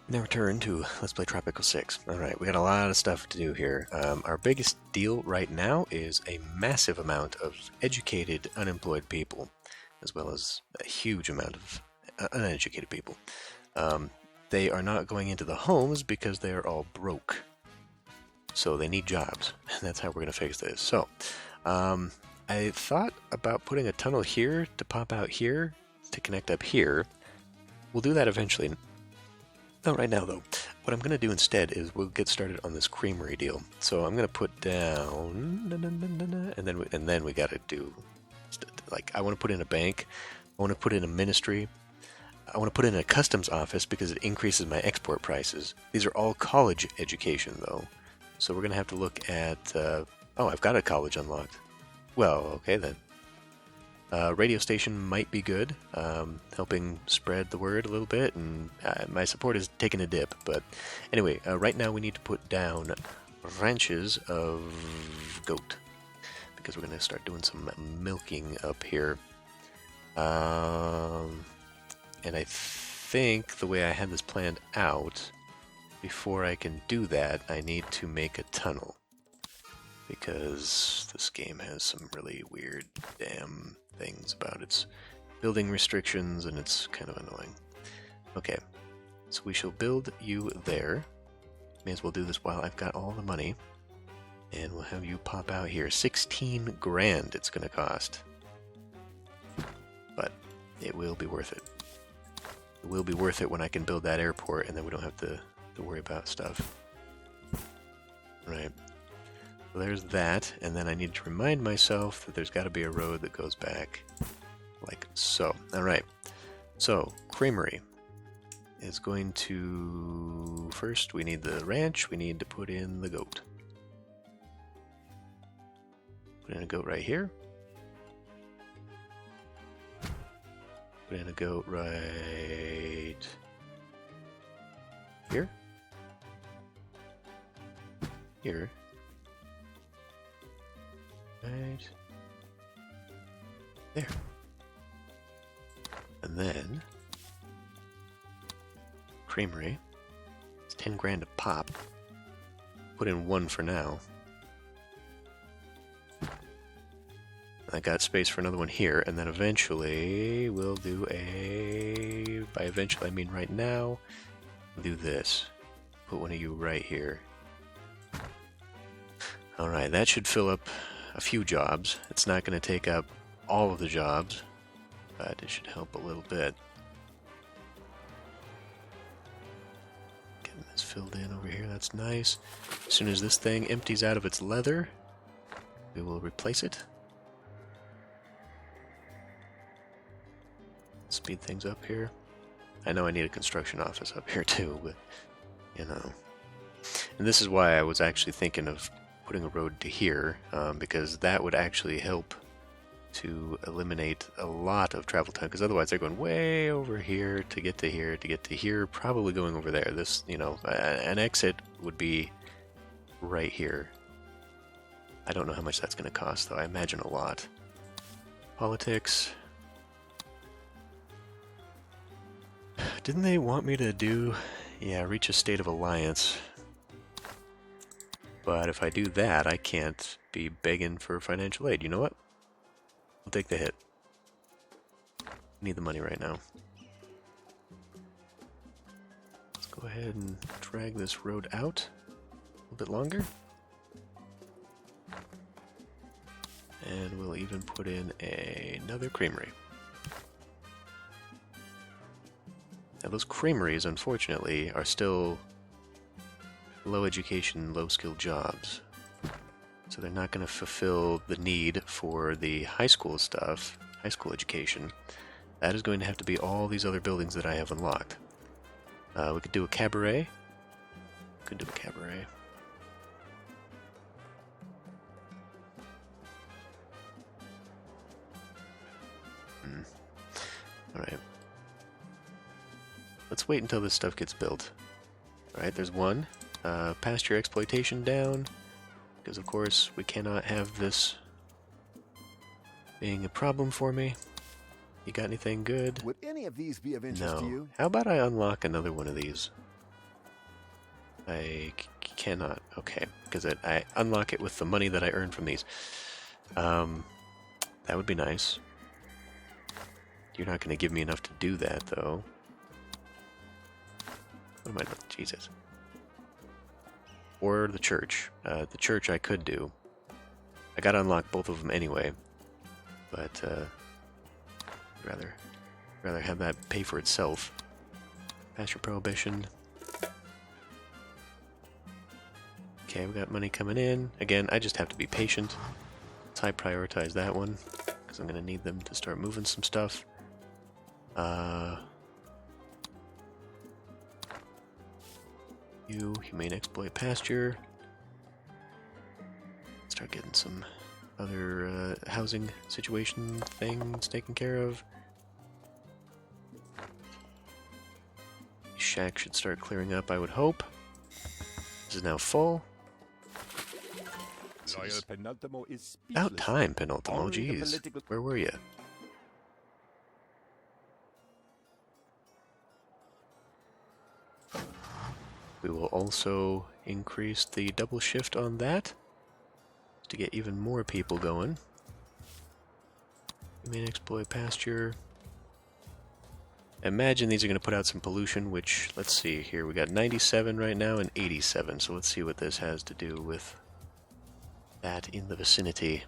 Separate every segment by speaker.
Speaker 1: Now return to Let's Play Tropico 6. Alright, we got a lot of stuff to do here. Our biggest deal right now is a massive amount of educated, unemployed people, as well as a huge amount of uneducated people. They are not going into the homes because they are all broke. So they need jobs, and that's how we're going to fix this. So, I thought about putting a tunnel here to pop out here to connect up here. We'll do that eventually. Not right now, though. What I'm going to do instead is we'll get started on this Creamery deal. So I'm going to put down, and then we got to do, like, I want to put in a bank. I want to put in a ministry. I want to put in a customs office because it increases my export prices. These are all college education, though. So we're going to have to look at, oh, I've got a college unlocked. Well, okay then. Radio station might be good, helping spread the word a little bit, and my support is taking a dip. But anyway, right now we need to put down ranches of goat, because we're going to start doing some milking up here. And I think the way I had this planned out, before I can do that, I need to make a tunnel. Because this game has some really weird damn things about its building restrictions, and it's kind of annoying. Okay, so we shall build you there. May as well do this while I've got all the money. And we'll have you pop out here. 16 grand it's going to cost. But it will be worth it. It will be worth it when I can build that airport, and then we don't have to worry about stuff. Right. So there's that, and then I need to remind myself that there's got to be a road that goes back like so. Alright, so Creamery is going to... First, we need the ranch, we need to put in the goat. Put in a goat right here. Put in a goat right here. Here. Right there. And then Creamery. It's 10 grand a pop. Put in one for now. I got space for another one here, and then eventually we'll do a... By eventually I mean right now. We'll do this. Put one of you right here. Alright, that should fill up a few jobs. It's not going to take up all of the jobs, but it should help a little bit. Getting this filled in over here, that's nice. As soon as this thing empties out of its leather, we will replace it. Speed things up here. I know I need a construction office up here too, but, you know. And this is why I was actually thinking of putting a road to here, because that would actually help to eliminate a lot of travel time, because otherwise they're going way over here to get to here, to get to here, probably going over there. This, you know, an exit would be right here. I don't know how much that's going to cost, though. I imagine a lot. Politics. Didn't they want me to do... Yeah, reach a state of alliance. But if I do that, I can't be begging for financial aid. You know what? I'll take the hit. I need the money right now. Let's go ahead and drag this road out a little bit longer. And we'll even put in another creamery. Now those creameries, unfortunately, are still low education, low skilled jobs. So they're not going to fulfill the need for the high school stuff, high school education. That is going to have to be all these other buildings that I have unlocked. We could do a cabaret. Could do a cabaret. Alright. Let's wait until this stuff gets built. Alright, there's one. Pasture exploitation down. Because of course we cannot have this being a problem for me. You got anything good?
Speaker 2: Would any of these be of interest to
Speaker 1: No.
Speaker 2: you?
Speaker 1: How about I unlock another one of these? Cannot. Okay, because I unlock it with the money that I earn from these. That would be nice. You're not going to give me enough to do that, though. What am I doing? Jesus. Or the church. The church I could do. I gotta unlock both of them anyway. But, rather have that pay for itself. Pass your prohibition. Okay, we got money coming in. Again, I just have to be patient. Let's high prioritize that one, because I'm going to need them to start moving some stuff. Humane exploit pasture. Start getting some other housing situation things taken care of. Shack should start clearing up, I would hope. This is now full. About time, Penultimo. Jeez. Where were you? We will also increase the double shift on that to get even more people going. Humane exploit pasture. I imagine these are going to put out some pollution, which, let's see here, we got 97 right now and 87, so let's see what this has to do with that in the vicinity.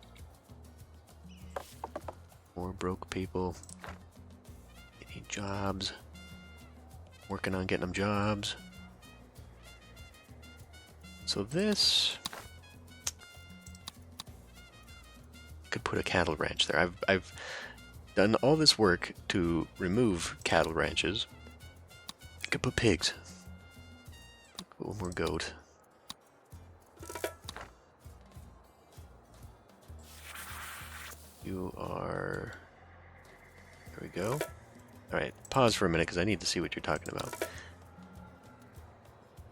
Speaker 1: More broke people. They need jobs. Working on getting them jobs. So this could put a cattle ranch there. I've done all this work to remove cattle ranches. I could put pigs. One more goat. You are... There we go. Alright, pause for a minute because I need to see what you're talking about.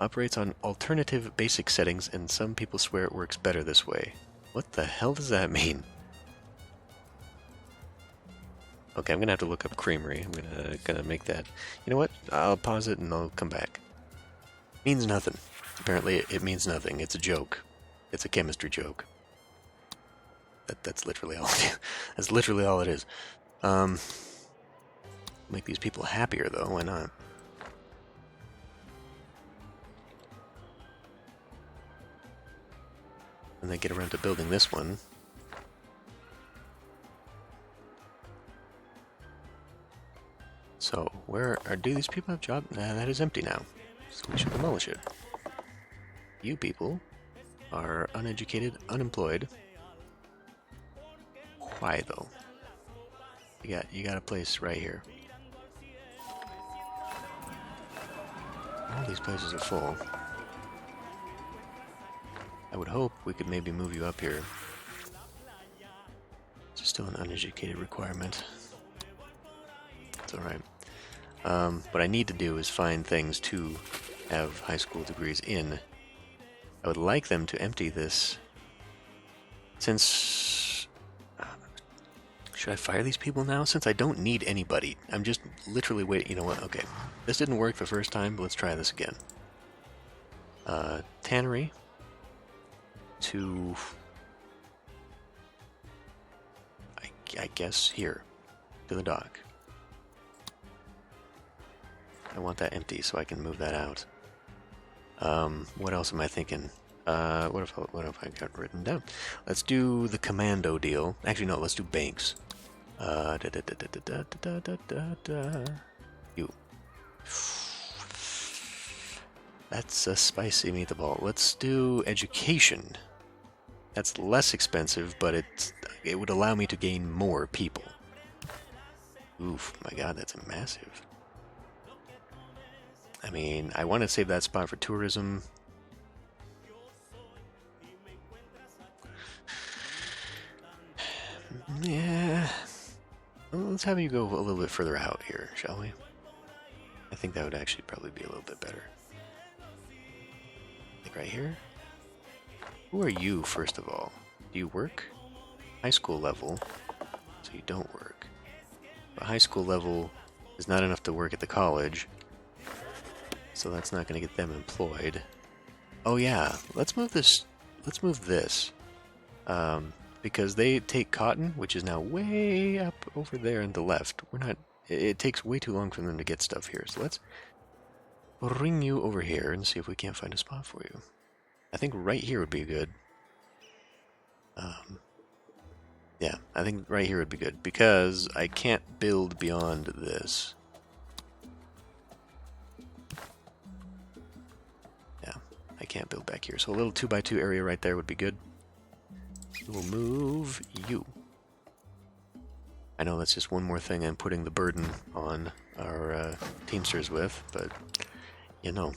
Speaker 1: Operates on alternative basic settings and some people swear it works better this way. What the hell does that mean? Okay, I'm gonna have to look up Creamery. I'm gonna make that. You know what? I'll pause it and I'll come back. Means nothing. Apparently, it means nothing. It's a joke. It's a chemistry joke. That's literally all. That's literally all it is. Make these people happier, though. Why not? And then get around to building this one. So, do these people have jobs? Nah, that is empty now. So we should demolish it. You people are uneducated, unemployed. Why though? You got a place right here. All these places are full. I would hope we could maybe move you up here. It's still an uneducated requirement. It's alright. What I need to do is find things to have high school degrees in. I would like them to empty this. Since... should I fire these people now? Since I don't need anybody. I'm just literally waiting. You know what? Okay. This didn't work the first time, but let's try this again. Tannery. To... I guess here. To the dock. I want that empty so I can move that out. What else am I thinking? What if I got written down? Let's do the commando deal. Actually, no, let's do banks. You. That's a spicy meatball. Let's do education. That's less expensive, but it would allow me to gain more people. Oof, my god, that's massive. I mean, I want to save that spot for tourism. Yeah. Well, let's have you go a little bit further out here, shall we? I think that would actually probably be a little bit better. Like right here? Who are you, first of all? Do you work? High school level, so you don't work. But high school level is not enough to work at the college. So that's not going to get them employed. Oh yeah, let's move this. Let's move this. Because they take cotton, which is now way up over there on the left. We're not. It takes way too long for them to get stuff here. So let's bring you over here and see if we can't find a spot for you. I think right here would be good. Yeah, I think right here would be good because I can't build beyond this. Yeah, I can't build back here. So a little 2x2 area right there would be good. We'll move you. I know that's just one more thing I'm putting the burden on our Teamsters with, but you know.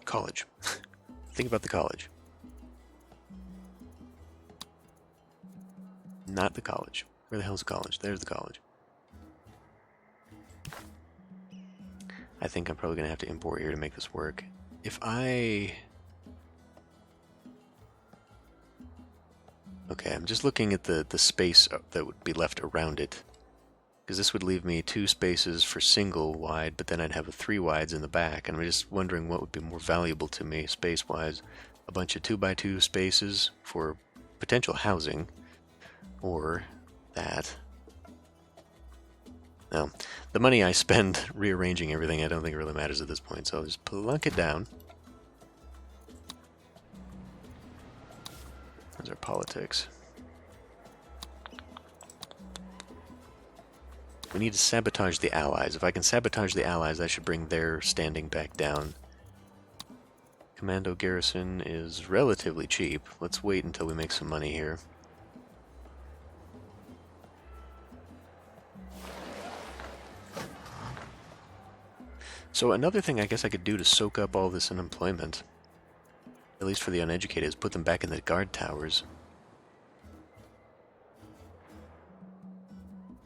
Speaker 1: College. Think about the college. Not the college. Where the hell's the college? There's the college. I think I'm probably going to have to import here to make this work. If I... Okay, I'm just looking at the space that would be left around it. Because this would leave me 2 spaces for single wide, but then I'd have a 3 wides in the back. And I'm just wondering what would be more valuable to me space-wise. A bunch of 2x2 spaces for potential housing. Or that. Now, the money I spend rearranging everything I don't think it really matters at this point, so I'll just plunk it down. Those are politics. We need to sabotage the allies. If I can sabotage the allies, that should bring their standing back down. Commando garrison is relatively cheap. Let's wait until we make some money here. So another thing I guess I could do to soak up all this unemployment, at least for the uneducated, is put them back in the guard towers.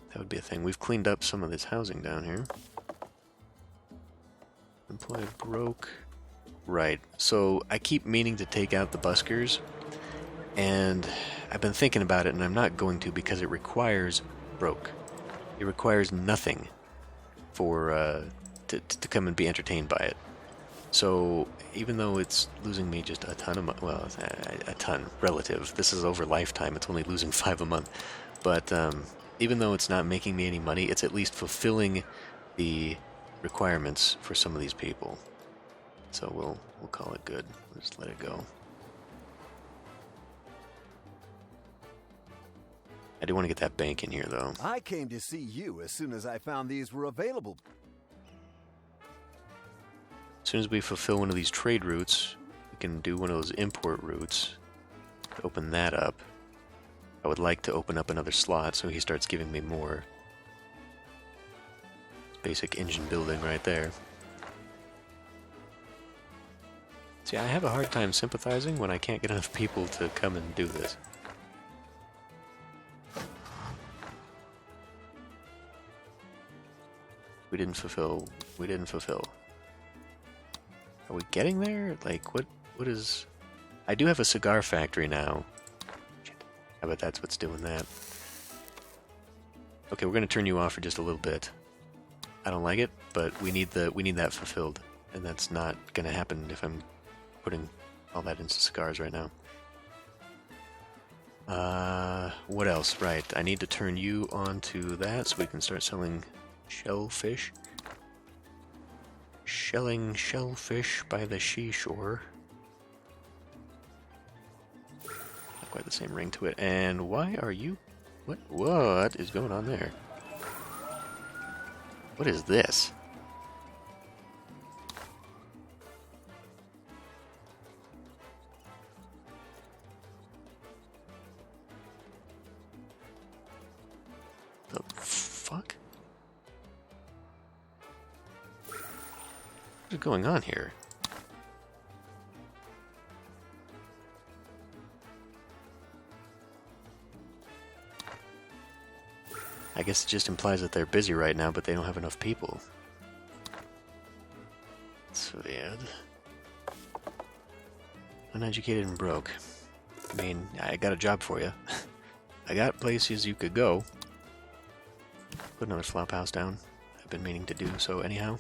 Speaker 1: That would be a thing. We've cleaned up some of this housing down here. Employed broke. Right. So I keep meaning to take out the buskers, and I've been thinking about it, and I'm not going to because it requires broke. It requires nothing for to come and be entertained by it. So even though it's losing me just a ton of money, well, a ton relative. This is over lifetime. It's only losing 5 a month, but even though it's not making me any money, it's at least fulfilling the requirements for some of these people. So we'll call it good. We'll just let it go. I do want to get that bank in here, though.
Speaker 2: I came to see you as soon as I found these were available.
Speaker 1: As soon as we fulfill one of these trade routes, we can do one of those import routes. Open that up. I would like to open up another slot so he starts giving me more. Basic engine building right there. See, I have a hard time sympathizing when I can't get enough people to come and do this. We didn't fulfill. We didn't fulfill. Are we getting there? Like, what is... I do have a cigar factory now. Shit. I bet that's what's doing that. Okay, we're going to turn you off for just a little bit. I don't like it, but we need that fulfilled. And that's not going to happen if I'm putting all that into cigars right now. What else? Right, I need to turn you onto that so we can start selling shellfish. Shelling shellfish by the seashore. Not quite the same ring to it. And why are you... What is going on there? What is this? The fuck? What is going on here? I guess it just implies that they're busy right now, but they don't have enough people. That's weird. Uneducated and broke. I mean, I got a job for you. I got places you could go. Put another flop house down. I've been meaning to do so anyhow.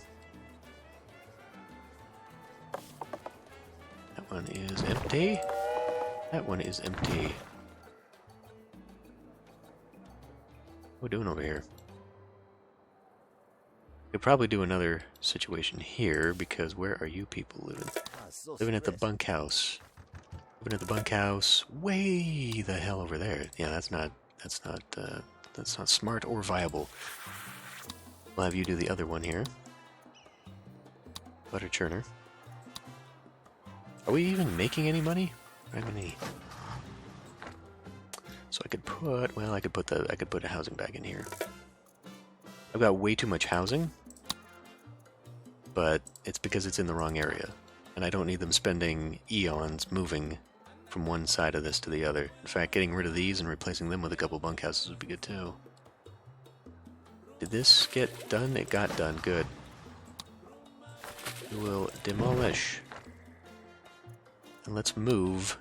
Speaker 1: one is empty. That one is empty. What are we doing over here? Could probably do another situation here, because where are you people living? Living at the bunkhouse. Living at the bunkhouse way the hell over there. Yeah, that's not smart or viable. We'll have you do the other one here. Butter churner. Are we even making any money? Any? So I could put, well, I could put a housing bag in here. I've got way too much housing, but it's because it's in the wrong area, and I don't need them spending eons moving from one side of this to the other. In fact, getting rid of these and replacing them with a couple bunkhouses would be good too. Did this get done? It got done. Good. We will demolish. And let's move.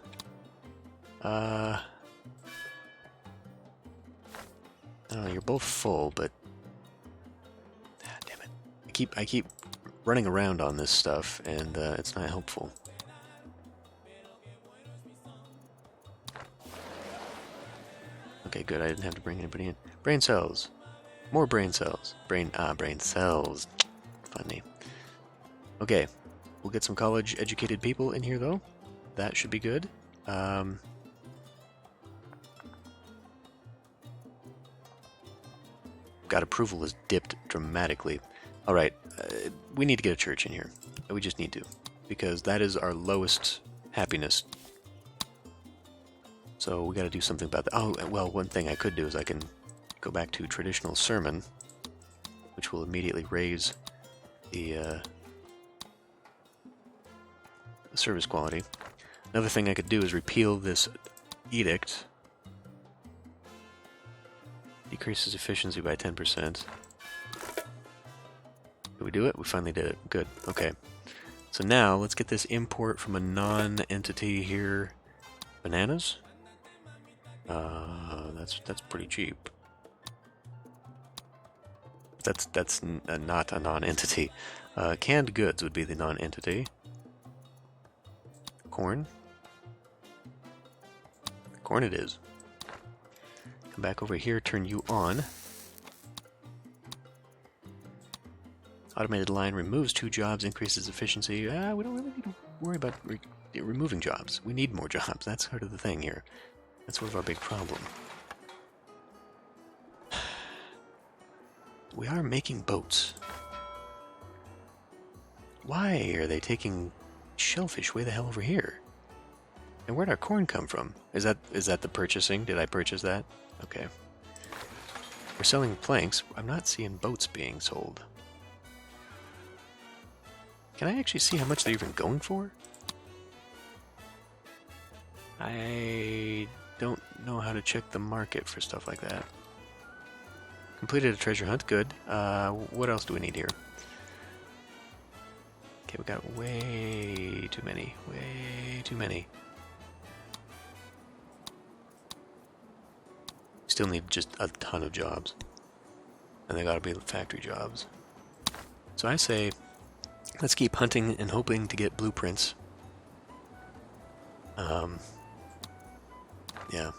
Speaker 1: I don't know, you're both full, but damn it. I keep running around on this stuff, and it's not helpful. Okay, good. I didn't have to bring anybody in. Brain cells. More brain cells. Brain cells. Funny. Okay, we'll get some college-educated people in here, though. That should be good. God, approval is dipped dramatically. Alright, we need to get a church in here. We just need to. Because that is our lowest happiness. So we gotta do something about that. Oh, well, one thing I could do is I can go back to traditional sermon, which will immediately raise the service quality. Another thing I could do is repeal this edict. Decreases efficiency by 10%. Did we do it? We finally did it. Good. Okay. So now, let's get this import from a non-entity here. Bananas? That's pretty cheap. That's not a non-entity. Canned goods would be the non-entity. Corn? Corn it is. Come back over here, turn you on. Automated line removes 2 jobs, increases efficiency. We don't really need to worry about removing jobs. We need more jobs. That's sort of the thing here. That's sort of our big problem. We are making boats. Why are they taking shellfish way the hell over here? And where'd our corn come from? Is that the purchasing? Did I purchase that? Okay. We're selling planks. I'm not seeing boats being sold. Can I actually see how much they're even going for? I don't know how to check the market for stuff like that. Completed a treasure hunt. Good. What else do we need here? Okay, we got way too many. Way too many. Still need just a ton of jobs. And they gotta be factory jobs. So I say, let's keep hunting and hoping to get blueprints. Yeah.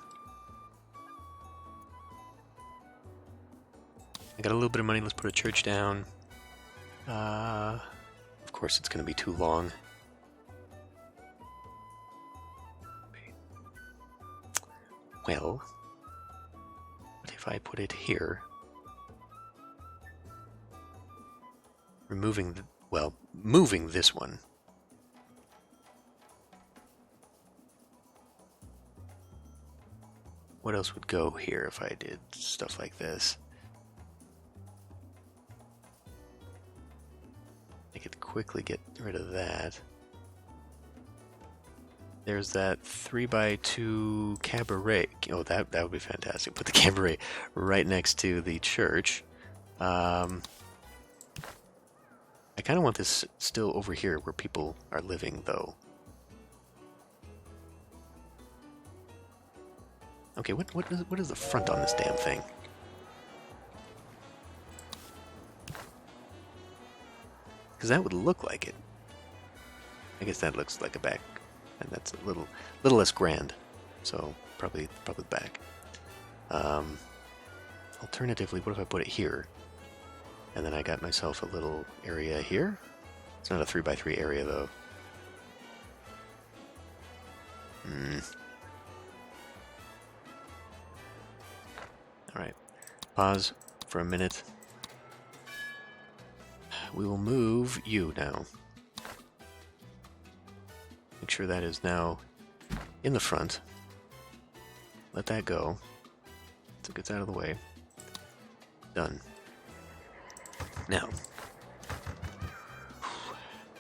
Speaker 1: I got a little bit of money, let's put a church down. Of course it's gonna be too long. Well, what if I put it here? Moving this one. What else would go here if I did stuff like this? I could quickly get rid of that. There's that 3x2 cabaret. Oh, that would be fantastic. Put the cabaret right next to the church. I kind of want this still over here where people are living, though. Okay, what is the front on this damn thing? Because that would look like it. I guess that looks like a back And that's a little less grand. So probably the back. Alternatively, what if I put it here? And then I got myself a little area here. It's not a 3x3 area though. Alright. Pause for a minute. We will move you now. Make sure that is now in the front. Let that go. So it gets out of the way. Done. Now,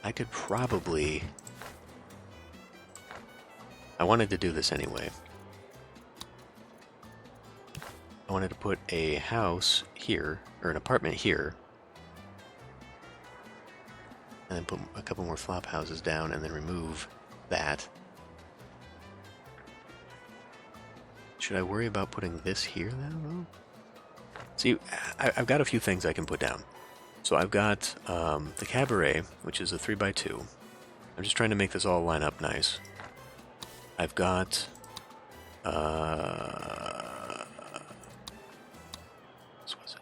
Speaker 1: I could probably... I wanted to do this anyway. I wanted to put a house here, or an apartment here, and then put a couple more flop houses down, and then remove that. Should I worry about putting this here now, though? See, I've got a few things I can put down. So I've got the cabaret, which is a 3x2. I'm just trying to make this all line up nice. I've got... what was it?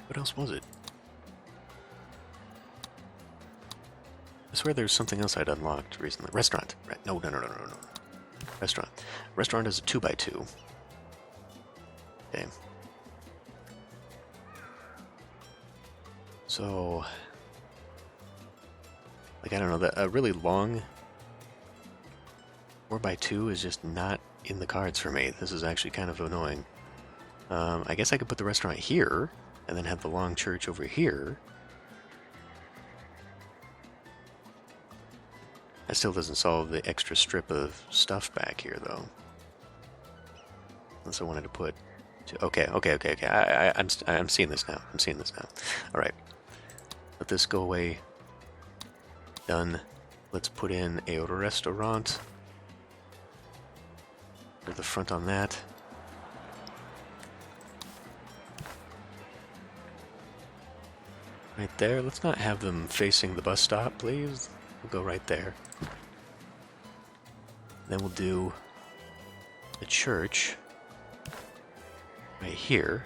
Speaker 1: What else was it? I swear there's something else I'd unlocked recently. Restaurant. Right. No. Restaurant. Restaurant is a 2x2. Okay. So, like, I don't know, that a really long 4x2 is just not in the cards for me. This is actually kind of annoying. I guess I could put the restaurant here, and then have the long church over here. That still doesn't solve the extra strip of stuff back here, though. Unless I wanted to put... Okay. I'm seeing this now. All right. Let this go away. Done. Let's put in a restaurant. Or the front on that. Right there. Let's not have them facing the bus stop, please. We'll go right there. Then we'll do the church right here.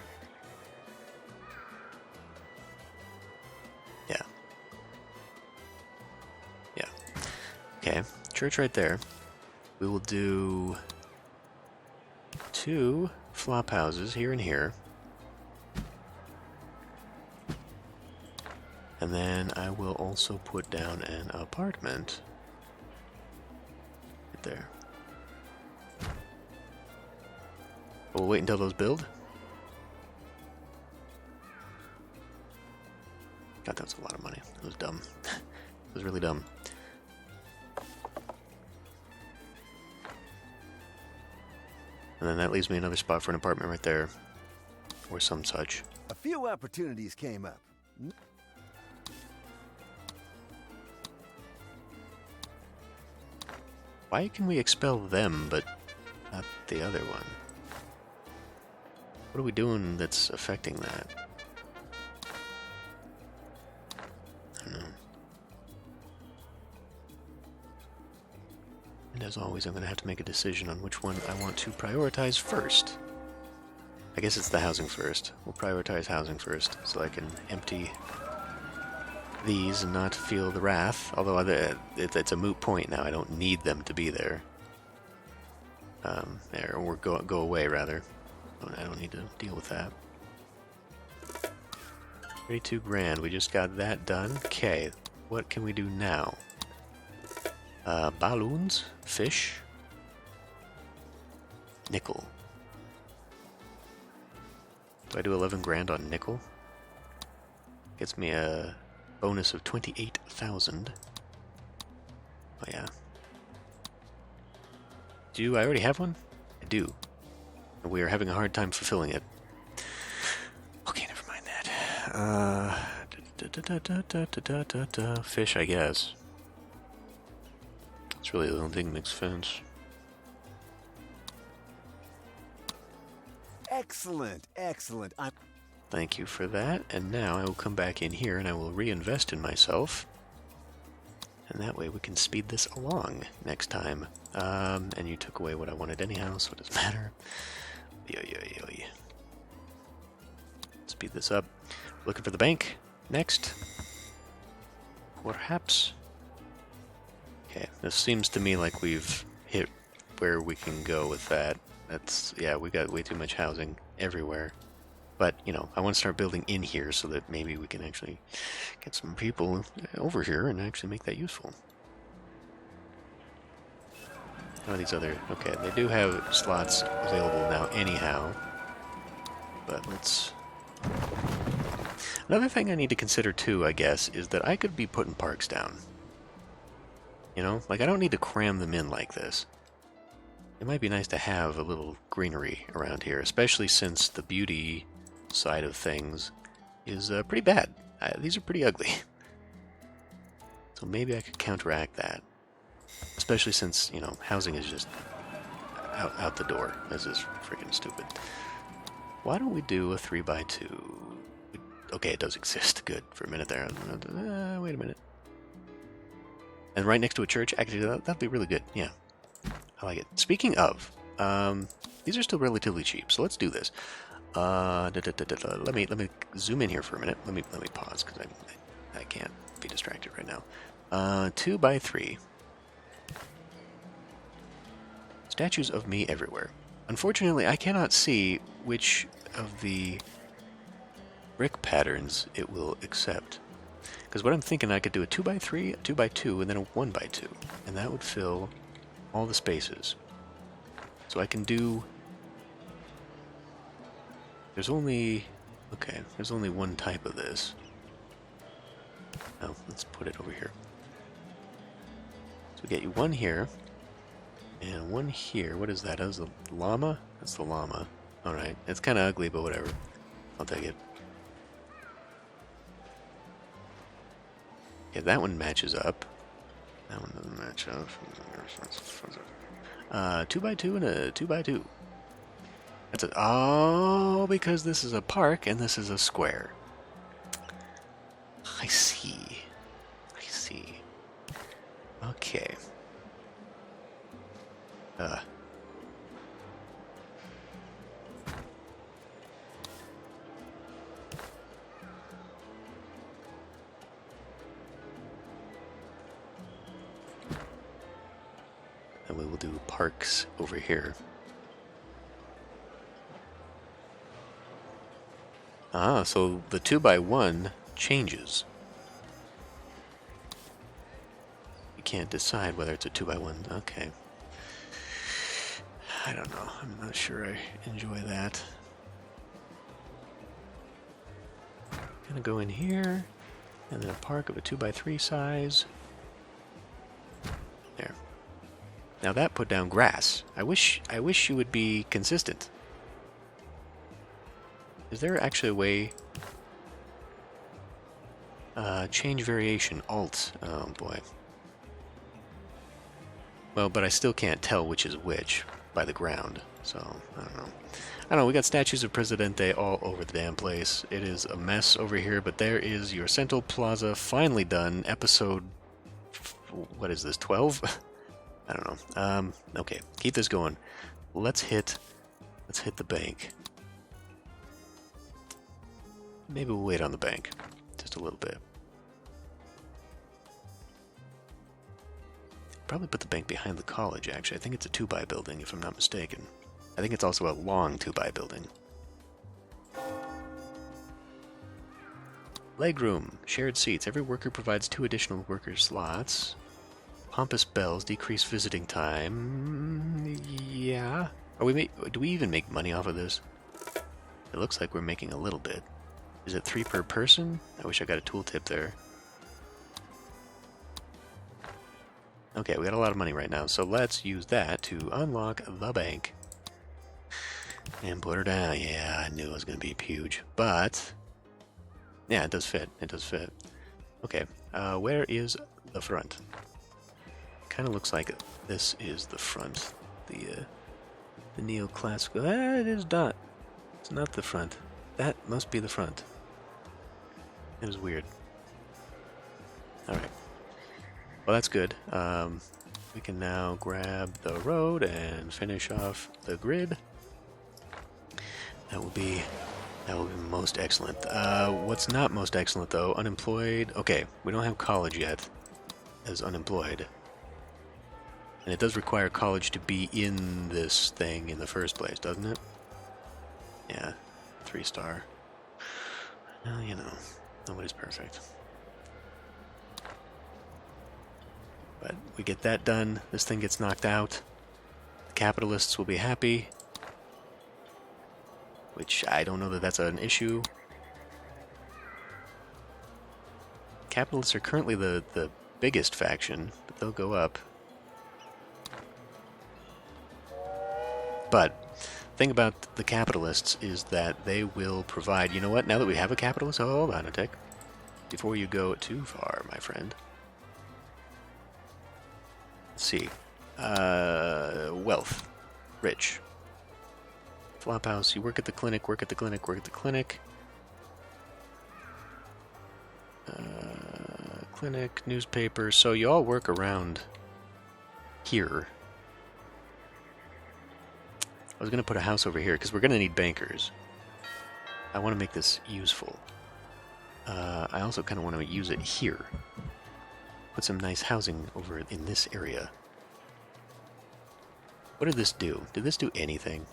Speaker 1: Yeah. Okay, church right there. We will do 2 flop houses here and here. And then I will also put down an apartment right there. We'll wait until those build. God, that was a lot of money. That was dumb. It was really dumb. And then that leaves me another spot for an apartment right there. Or some such.
Speaker 2: A few opportunities came up.
Speaker 1: Why can we expel them, but not the other one? What are we doing that's affecting that? I don't know. And as always, I'm going to have to make a decision on which one I want to prioritize first. I guess it's the housing first. We'll prioritize housing first, so I can empty these and not feel the wrath. Although it's a moot point now. I don't need them to be there. Or go away, rather. I don't need to deal with that. 32 grand. We just got that done. Okay. What can we do now? Balloons. Fish. Nickel. Do I do 11 grand on nickel? Gets me a bonus of 28,000. Oh yeah. Do I already have one? I do. And we are having a hard time fulfilling it. Okay, never mind that. Fish, I guess. It's really the only thing that makes sense.
Speaker 2: Excellent.
Speaker 1: Thank you for that. And now I will come back in here and I will reinvest in myself. And that way we can speed this along next time. And you took away what I wanted anyhow, so it doesn't matter. Speed this up. Looking for the bank. Next. Perhaps. Okay, this seems to me like we've hit where we can go with that. That's, yeah, we got way too much housing everywhere. But, you know, I want to start building in here so that maybe we can actually get some people over here and actually make that useful. Oh, these other... Okay, they do have slots available now anyhow. But let's... Another thing I need to consider too, I guess, is that I could be putting parks down. You know? Like, I don't need to cram them in like this. It might be nice to have a little greenery around here, especially since the beauty side of things is pretty bad. These are pretty ugly. So maybe I could counteract that. Especially since, you know, housing is just out the door. This is freaking stupid. Why don't we do a 3x2? Okay, it does exist. Good. For a minute there. Wait a minute. And right next to a church? Actually, that'd be really good. Yeah. I like it. Speaking of, these are still relatively cheap, so let's do this. Let me zoom in here for a minute. Let me pause because I can't be distracted right now. 2x3. Statues of me everywhere. Unfortunately, I cannot see which of the brick patterns it will accept. Because what I'm thinking, I could do a 2x3, a 2x2, and then a 1x2, and that would fill all the spaces. So I can do... There's only one type of this. Oh, let's put it over here. So we get you one here, and one here. What is that? That was the llama? That's the llama. Alright, it's kind of ugly, but whatever. I'll take it. Yeah, that one matches up. That one doesn't match up. 2x2 and a 2x2. That's it. Oh, because this is a park and this is a square. I see. I see. Okay. And we will do parks over here. Ah, so the 2x1 changes. You can't decide whether it's a 2x1. Okay. I don't know. I'm not sure I enjoy that. Gonna go in here, and then a park of a 2x3 size. There. Now that put down grass. I wish you would be consistent. Is there actually a way? Change variation, Alt. Oh boy. Well, but I still can't tell which is which by the ground, so I don't know. I don't know, we got statues of Presidente all over the damn place. It is a mess over here, but there is your Central Plaza finally done. Episode... what is this, 12? I don't know. Okay, keep this going. Let's hit the bank. Maybe we'll wait on the bank. Just a little bit. Probably put the bank behind the college, actually. I think it's a 2x building, if I'm not mistaken. I think it's also a long 2x building. Legroom. Shared seats. Every worker provides 2 additional worker slots. Pompous bells. Decrease visiting time. Yeah. Do we even make money off of this? It looks like we're making a little bit. Is it 3 per person? I wish I got a tooltip there. Okay, we got a lot of money right now, so let's use that to unlock the bank. And put her down. Yeah, I knew it was going to be huge. But, yeah, it does fit. It does fit. Okay, where is the front? Kind of looks like this is the front. The neoclassical... it is not. It's not the front. That must be the front. It is weird. Alright. Well, that's good. We can now grab the road and finish off the grid. That will be most excellent. What's not most excellent though? Unemployed. Okay, we don't have college yet as unemployed. And it does require college to be in this thing in the first place, doesn't it? Yeah, 3-star. Well, you know, nobody's perfect. But we get that done, this thing gets knocked out. The capitalists will be happy. Which I don't know that that's an issue. Capitalists are currently the biggest faction, but they'll go up. But the thing about the capitalists is that they will provide... You know what? Now that we have a capitalist... Oh, hold on a tick. Before you go too far, my friend. Let's see. Wealth. Rich. Flophouse. You work at the clinic, work at the clinic, work at the clinic. Clinic, newspaper. So you all work around here. I was going to put a house over here because we're going to need bankers. I want to make this useful. I also kind of want to use it here. Put some nice housing over in this area. What did this do? Did this do anything?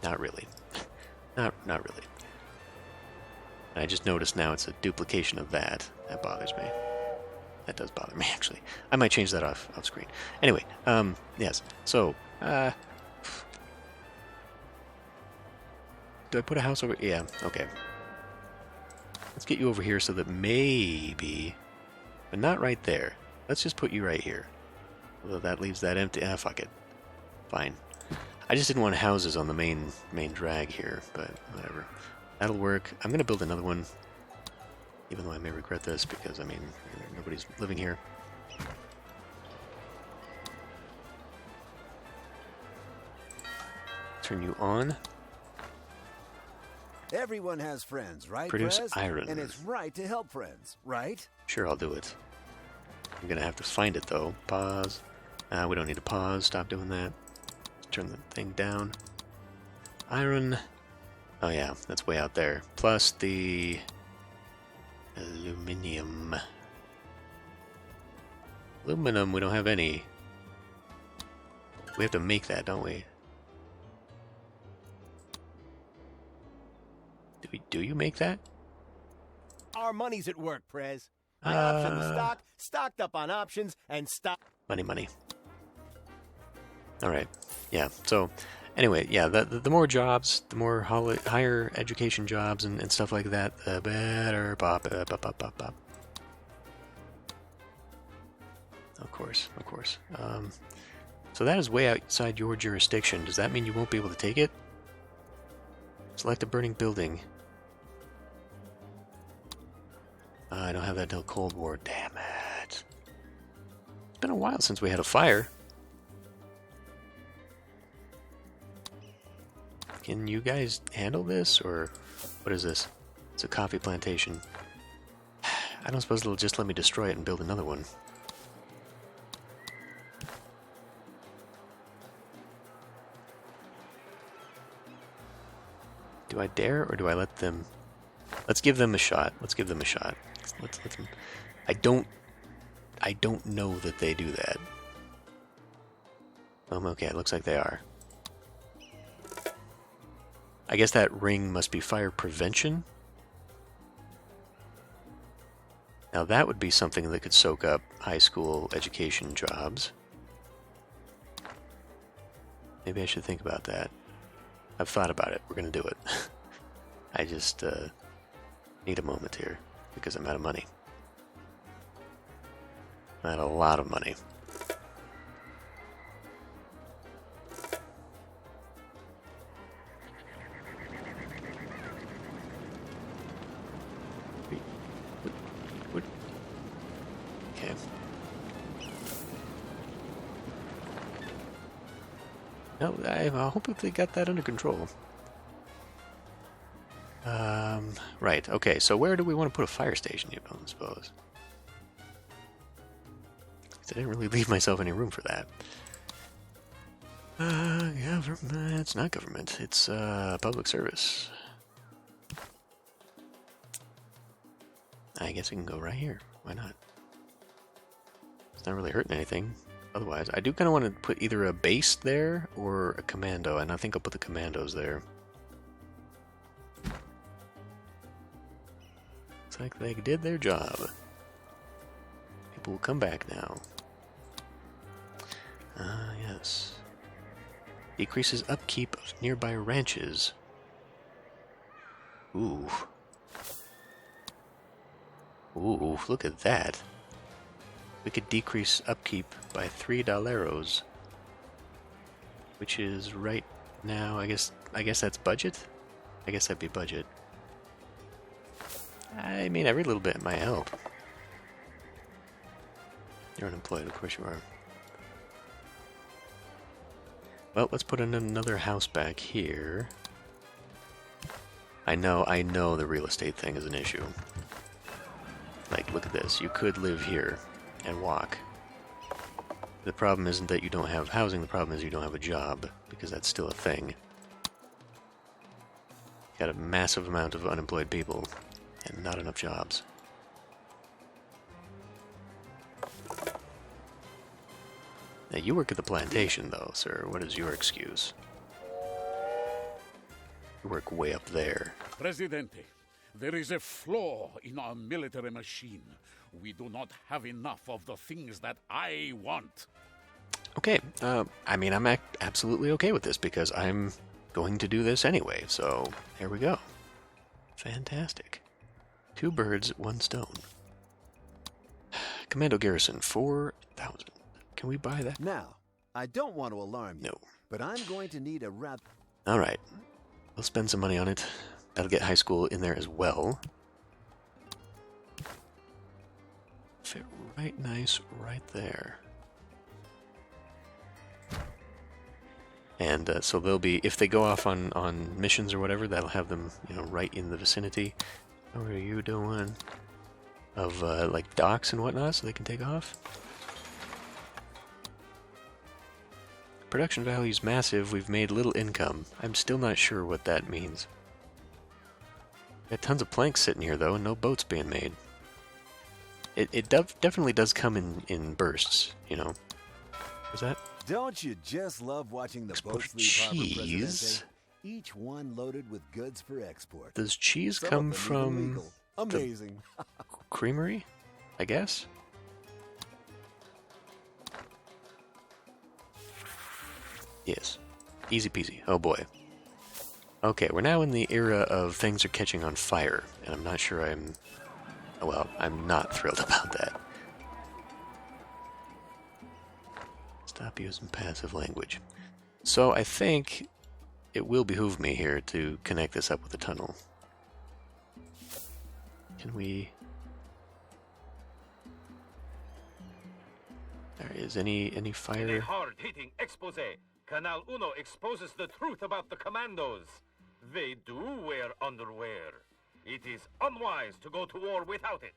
Speaker 1: Not really. Not really. And I just noticed now it's a duplication of that. That bothers me. That does bother me, actually. I might change that off screen. Anyway, yes. So, do I put a house over? Yeah, okay. Let's get you over here so that maybe, but not right there. Let's just put you right here. Although that leaves that empty. Ah, fuck it. Fine. I just didn't want houses on the main drag here, but whatever. That'll work. I'm gonna build another one. Even though I may regret this, because, I mean, nobody's living here. Turn you on.
Speaker 2: Everyone has friends, right,
Speaker 1: Produce
Speaker 2: Prez?
Speaker 1: iron.
Speaker 2: And it's right to help friends, right?
Speaker 1: Sure, I'll do it. I'm gonna have to find it, though. Pause. We don't need to pause. Stop doing that. Turn the thing down. Iron. Oh, yeah, that's way out there. Plus the... Aluminium. Aluminum, we don't have any. We have to make that, don't we? Do you make that?
Speaker 3: Our money's at work, Prez. The option stock, stocked up on options, and stock...
Speaker 1: Money. Alright, yeah, so... Anyway, yeah, the more jobs, the more higher education jobs and stuff like that, the better. Pop. Of course. So that is way outside your jurisdiction. Does that mean you won't be able to take it? Select a burning building. I don't have that till Cold War. Damn it. It's been a while since we had a fire. Can you guys handle this, or what is this? It's a coffee plantation. I don't suppose they'll just let me destroy it and build another one. Do I dare, or do I let them... Let's give them a shot. Let's give them. I don't know that they do that. Okay, it looks like they are. I guess that ring must be fire prevention. Now that would be something that could soak up high school education jobs. Maybe I should think about that. I've thought about it. We're going to do it. I just need a moment here because I'm out of money. I'm out of a lot of money. Okay. No, I hope they got that under control. Right, okay, so where do we want to put a fire station, you know, I suppose? I didn't really leave myself any room for that. Government, it's not government, it's, public service. I guess we can go right here, why not? It's not really hurting anything. Otherwise, I do kind of want to put either a base there or a commando, and I think I'll put the commandos there. Looks like they did their job. People will come back now. Yes. Decreases upkeep of nearby ranches. Ooh. Ooh, look at that. We could decrease upkeep by $3, which is right now, I guess that's budget? I guess that'd be budget. I mean, every little bit might help. You're unemployed, of course you are. Well, let's put in another house back here. I know the real estate thing is an issue. Like, look at this. You could live here and walk. The problem isn't that you don't have housing, the problem is you don't have a job, because that's still a thing. Got a massive amount of unemployed people, and not enough jobs. Now, you work at the plantation, though, sir. What is your excuse? You work way up there.
Speaker 4: Presidente, there is a flaw in our military machine. We do not have enough of the things that I want.
Speaker 1: Okay, I mean, I'm absolutely okay with this, because I'm going to do this anyway, so here we go. Fantastic. 2 birds, 1 stone. Commando garrison, 4,000. Can we buy that?
Speaker 2: Now, I don't want to alarm you,
Speaker 1: No.
Speaker 2: but I'm going to need a rather...
Speaker 1: Alright. We'll spend some money on it. That'll get high school in there as well. Fit right nice right there. And so they'll be, if they go off on missions or whatever, that'll have them, you know, right in the vicinity. How are you doing? Of, like, docks and whatnot, so they can take off. Production value is massive. We've made little income. I'm still not sure what that means. Got tons of planks sitting here, though, and no boats being made. It definitely does come in bursts, you know. Was that?
Speaker 2: Don't you just love watching the
Speaker 1: Export
Speaker 2: boats leave harbor,
Speaker 1: cheese.
Speaker 2: Presidente? Each one loaded with goods for export.
Speaker 1: Does cheese
Speaker 2: Some
Speaker 1: come
Speaker 2: of them even
Speaker 1: from
Speaker 2: legal. Amazing.
Speaker 1: Creamery? I guess? Yes. Easy peasy. Oh boy. Okay, we're now in the era of things are catching on fire, and I'm not sure well, I'm not thrilled about that. Stop using passive language. So I think it will behoove me here to connect this up with the tunnel. Can we... There is any
Speaker 5: In a
Speaker 1: fire?
Speaker 5: hard-hitting expose, Canal Uno exposes the truth about the commandos. They do wear underwear. It is unwise to go to war without it.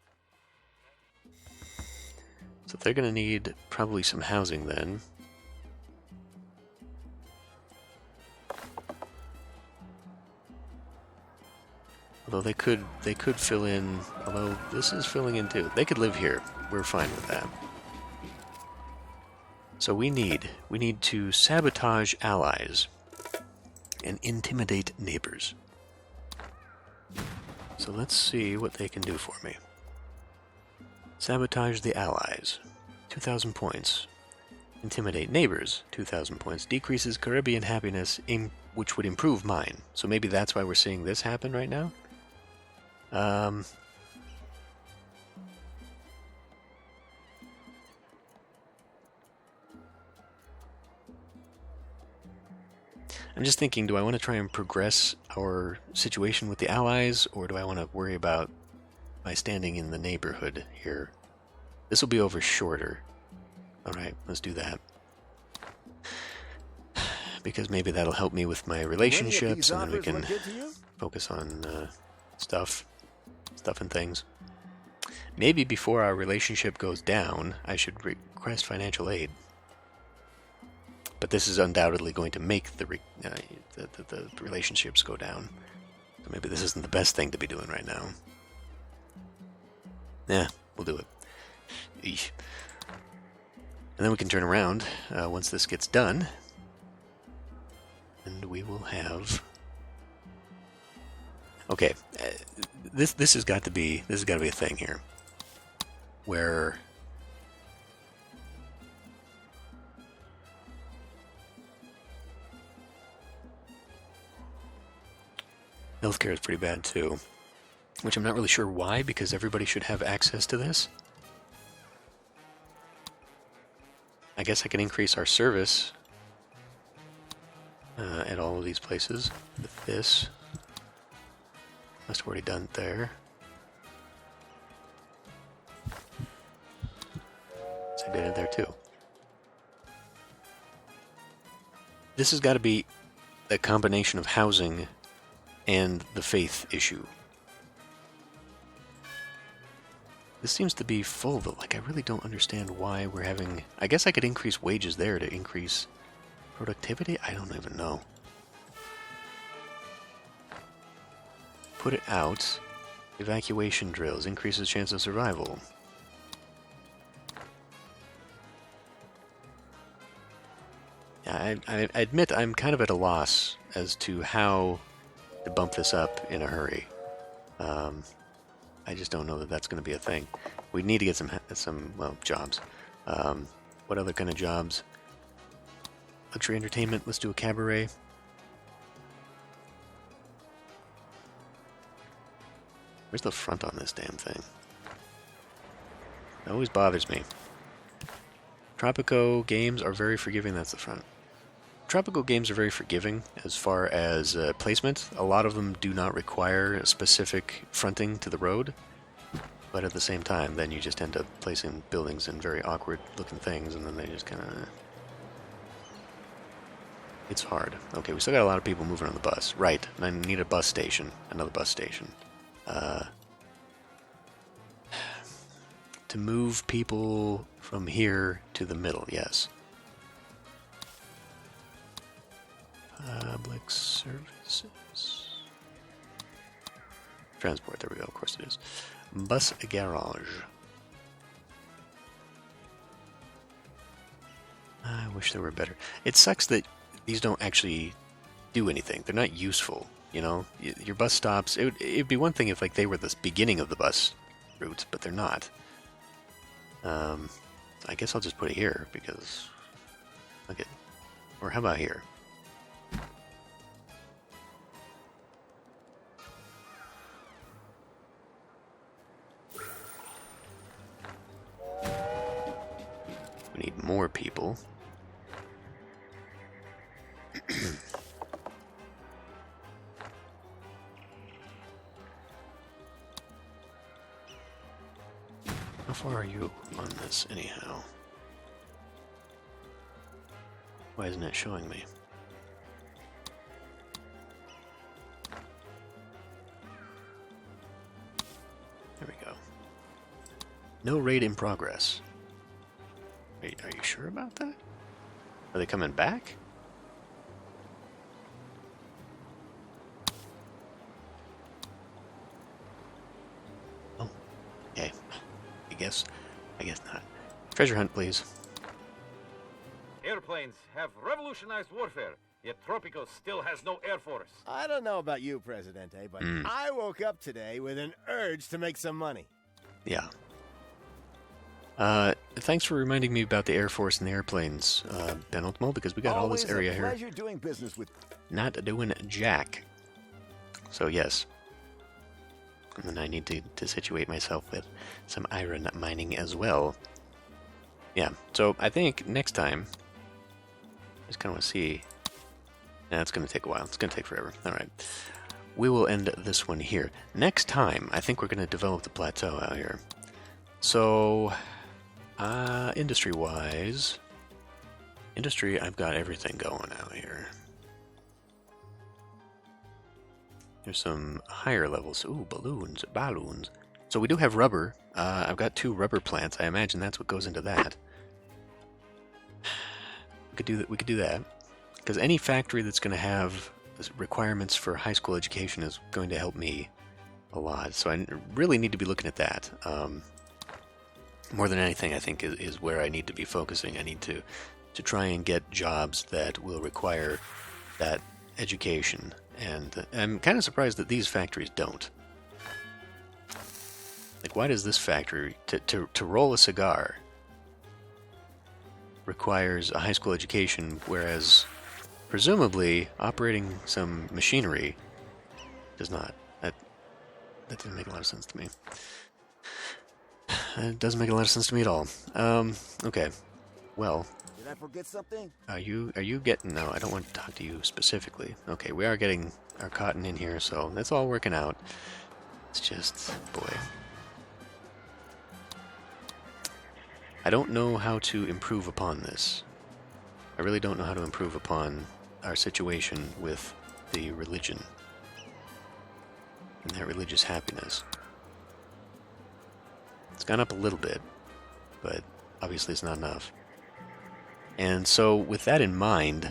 Speaker 1: So they're gonna need probably some housing then. Although they could fill in, although this is filling in too. They could live here. We're fine with that. So we need to sabotage allies and intimidate neighbors. So let's see what they can do for me. Sabotage the allies, 2,000 points. Intimidate neighbors, 2,000 points. Decreases Caribbean happiness, which would improve mine. So maybe that's why we're seeing this happen right now? I'm just thinking, do I want to try and progress our situation with the allies, or do I want to worry about my standing in the neighborhood here? This will be over shorter. Alright, let's do that. Because maybe that'll help me with my relationships, and then we can Focus on stuff and things. Maybe before our relationship goes down, I should request financial aid. But this is undoubtedly going to make the relationships go down. So maybe this isn't the best thing to be doing right now. Yeah, we'll do it. Eesh. And then we can turn around once this gets done, and we will have. Okay, this has got to be a thing here, where healthcare is pretty bad too, which I'm not really sure why, because everybody should have access to this. I guess I can increase our service at all of these places with this. Must have already done it there. So I did it there too. This has got to be a combination of housing and the faith issue. This seems to be full, though. Like, I really don't understand why we're having... I guess I could increase wages there to increase productivity? I don't even know. Put it out. Evacuation drills. Increases chance of survival. Yeah, I admit I'm kind of at a loss as to how to bump this up in a hurry. I just don't know that that's going to be a thing. We need to get some jobs. What other kind of jobs? Luxury entertainment. Let's do a cabaret. Where's the front on this damn thing? It always bothers me. Tropico games are very forgiving. That's the front. Tropico games are very forgiving as far as placement. A lot of them do not require a specific fronting to the road, but at the same time, then you just end up placing buildings in very awkward-looking things, and then they just kind of... It's hard. Okay, we still got a lot of people moving on the bus. Right, and I need a bus station. Another bus station. To move people from here to the middle, yes. Public services. Transport, there we go, of course it is. Bus garage. I wish there were better. It sucks that these don't actually do anything. They're not useful, you know? Your bus stops, it'd be one thing if like they were the beginning of the bus route, but they're not. I guess I'll just put it here because... Okay. Or how about here? We need more people. How far are you on this, anyhow? Why isn't it showing me? There we go. No raid in progress. Wait, are you sure about that? Are they coming back? Oh, okay. I guess not. Treasure hunt, please.
Speaker 5: Airplanes have revolutionized warfare, yet Tropico still has no air force.
Speaker 3: I don't know about you, Presidente, but I woke up today with an urge to make some money.
Speaker 1: Yeah. Thanks for reminding me about the Air Force and the airplanes, Penultimo, because we got all this area here.
Speaker 2: Pleasure doing business with.
Speaker 1: Not doing jack. So yes. And then I need to situate myself with some iron mining as well. Yeah, so I think next time, I just kind of want to see. Nah, it's going to take a while. It's going to take forever. All right. We will end this one here. Next time, I think we're going to develop the plateau out here. So, industry-wise, I've got everything going out here. There's some higher levels. Ooh, balloons. So we do have rubber. I've got 2 rubber plants. I imagine that's what goes into that. We could do that. Because any factory that's going to have requirements for high school education is going to help me a lot. So I really need to be looking at that. More than anything, I think is where I need to be focusing. I need to try and get jobs that will require that education. And I'm kind of surprised that these factories don't. Like, why does this factory, to roll a cigar, requires a high school education, whereas presumably operating some machinery does not? That didn't make a lot of sense to me. It doesn't make a lot of sense to me at all. Okay. Well,
Speaker 2: Did I forget something?
Speaker 1: are you getting... No, I don't want to talk to you specifically. Okay, we are getting our cotton in here, so that's all working out. It's just... boy. I don't know how to improve upon this. I really don't know how to improve upon our situation with the religion and that religious happiness. It's gone up a little bit, but obviously it's not enough. And so with that in mind,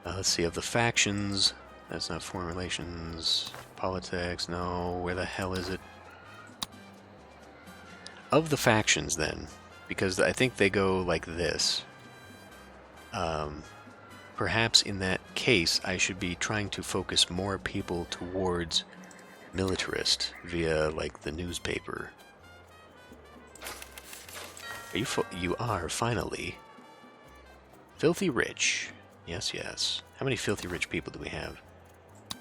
Speaker 1: let's see, of the factions, that's not foreign relations, politics, no, where the hell is it? Of the factions then, because I think they go like this. Perhaps in that case, I should be trying to focus more people towards militarist via, like, the newspaper. You are finally filthy rich. Yes, yes. How many filthy rich people do we have?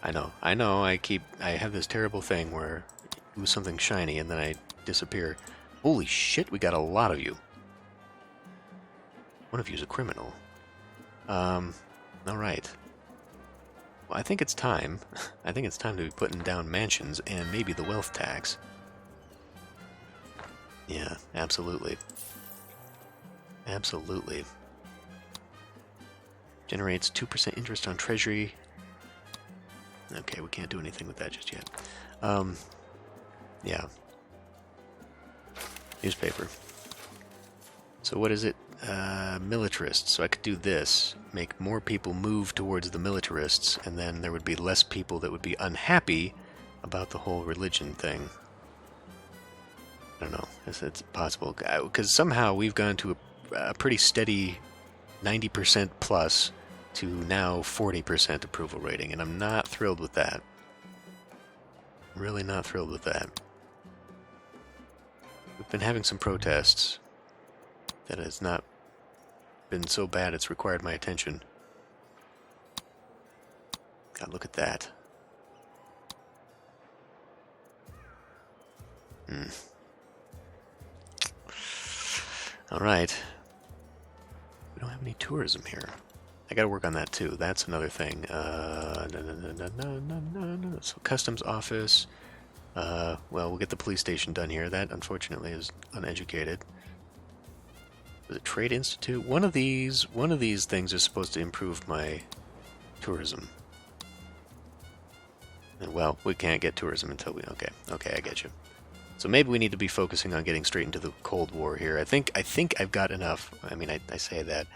Speaker 1: I know. I have this terrible thing where I lose something shiny and then I disappear. Holy shit, we got a lot of you. One of you is a criminal. Alright. Well, I think it's time. I think it's time to be putting down mansions and maybe the wealth tax. Yeah, absolutely. Absolutely. Generates 2% interest on treasury. Okay, we can't do anything with that just yet. Yeah. Newspaper. So what is it? Militarists. So I could do this, make more people move towards the militarists, and then there would be less people that would be unhappy about the whole religion thing. I don't know if it's possible, because somehow we've gone to a pretty steady 90% plus to now 40% approval rating, and I'm not thrilled with that. Really not thrilled with that. We've been having some protests that has not been so bad it's required my attention. God, look at that. Alright. We don't have any tourism here. I gotta work on that too. That's another thing. So customs office. Well, we'll get the police station done here. That, unfortunately, is uneducated. Was it Trade Institute? One of these things is supposed to improve my tourism. And, well, we can't get tourism until we... Okay, I get you. So maybe we need to be focusing on getting straight into the Cold War here. I think I've got enough. I mean, I say that.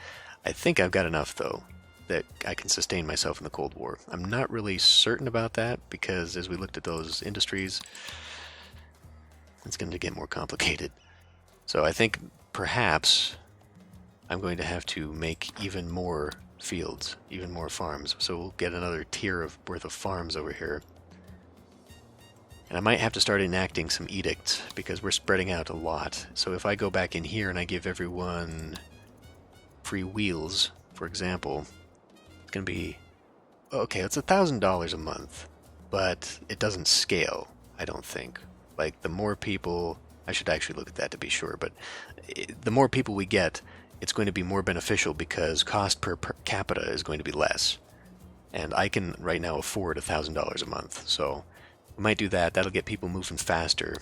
Speaker 1: I think I've got enough, though, that I can sustain myself in the Cold War. I'm not really certain about that, because as we looked at those industries, it's going to get more complicated. So I think perhaps I'm going to have to make even more fields, even more farms. So we'll get another tier worth of farms over here. And I might have to start enacting some edicts, because we're spreading out a lot. So if I go back in here and I give everyone free wheels, for example, it's going to be... Okay, it's $1,000 a month, but it doesn't scale, I don't think. Like, the more people... I should actually look at that to be sure, but the more people we get, it's going to be more beneficial, because cost per capita is going to be less. And I can right now afford $1,000 a month, so we might do that. That'll get people moving faster.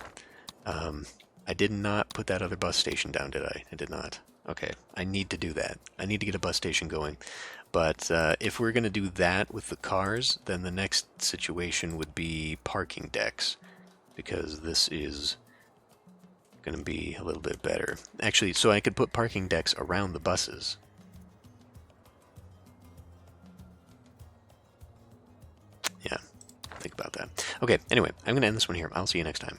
Speaker 1: I did not put that other bus station down, did I? I did not. Okay, I need to do that. I need to get a bus station going. But if we're going to do that with the cars, then the next situation would be parking decks, because this is going to be a little bit better. Actually, so I could put parking decks around the buses. Yeah, think about that. Okay, anyway, I'm going to end this one here. I'll see you next time.